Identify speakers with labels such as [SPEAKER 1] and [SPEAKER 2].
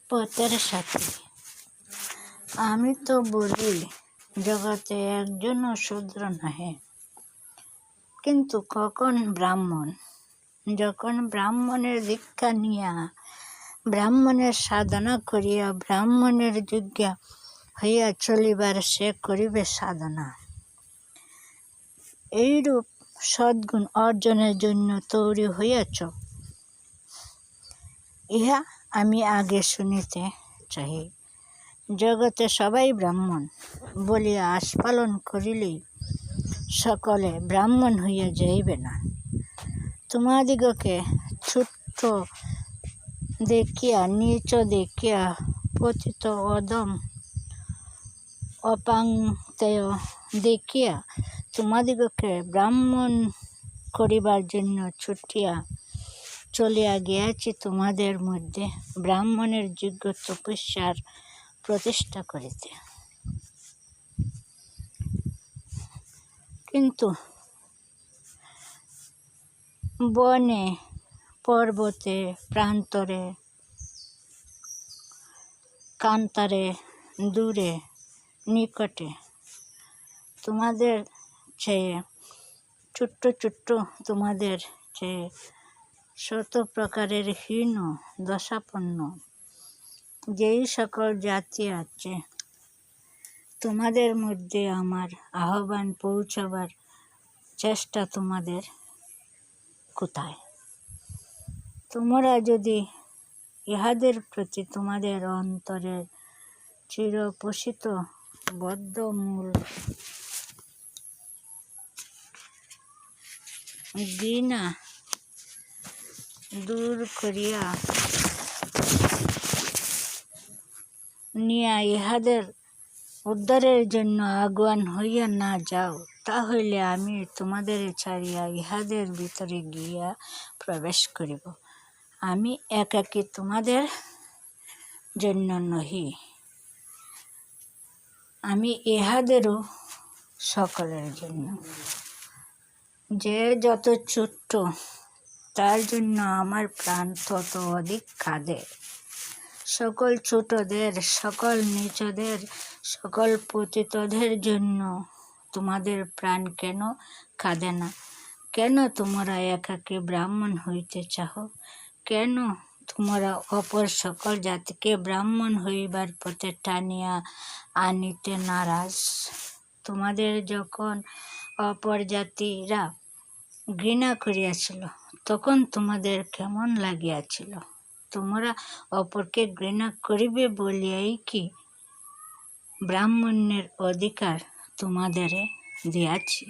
[SPEAKER 1] পথের সাথী। আমি তো বলি জগতে একজনও শূদ্র নহে, কিন্তু কখন ব্রাহ্মণ। যখন ব্রাহ্মণের দীক্ষা নিয়া ব্রাহ্মণের সাধনা করিয়া ব্রাহ্মণের যোগ্য হইয়া চলিবার সে করিবে সাধনা। এইরূপ সদ্গুণ অর্জনের জন্য তৈরি হইয়াছ, ইহা আমি আগে শুনিতে চাহি। জগতে সবাই ব্রাহ্মণ বলিয়া আস্ফালন করিলেই সকলে ব্রাহ্মণ হইয়া যাইবে না। তোমাদিগকে ছোট্ট দেখিয়া, নীচ দেখিয়া, পতিত অধম অপাংক্তেয় দেখিয়া তোমাদিগকে ব্রাহ্মণ করিবার জন্য ছুটিয়া চলিয়া গিয়াছি তোমাদের মধ্যে ব্রাহ্মণের যোগ্য তপস্যার প্রতিষ্ঠা করিতে। কিন্তু বনে, পর্বতে, প্রান্তরে, কান্তারে, দূরে, নিকটে তোমাদের চেয়ে ছোট্ট ছোট্ট, তোমাদের চেয়ে শত প্রকারের হীন দশাপন্ন যেই সকল জাতি আছে, তোমাদের মধ্যে আমার আহ্বান পৌঁছাবার চেষ্টা তোমাদের কোথায়? তোমরা যদি ইহাদের প্রতি তোমাদের অন্তরের চিরপোষিত বদ্ধমূল ঘৃণা দূর করিয়া নিয়া ইহাদের উদ্ধারের জন্য আগুয়ান হইয়া না যাও, তাহলে আমি তোমাদের ছাড়িয়া ইহাদের ভিতরে গিয়া প্রবেশ করিব। আমি একাকী তোমাদের জন্য নহি, আমি ইহাদেরও সকলের জন্য। যে যত ছোট্ট তার জন্য আমার প্রাণ তত অধিক কাঁদে। সকল ছোটদের, সকল নীচদের, সকল পতিতদের জন্য তোমাদের প্রাণ কেন কাঁদে না? কেন তোমরা একাকী ব্রাহ্মণ হইতে চাহ? কেন তোমরা অপর সকল জাতিকে ব্রাহ্মণ হইবার পথে টানিয়া আনিতে নারাজ? তোমাদের যখন অপর জাতিরা ঘৃণা করিয়াছিল, তখন তোমাদের কেমন লাগিয়াছিল? তোমরা অপরকে ঘৃণা করিবে বলিয়াই কি ব্রাহ্মণ্যের অধিকার তোমাদের দিয়াছি?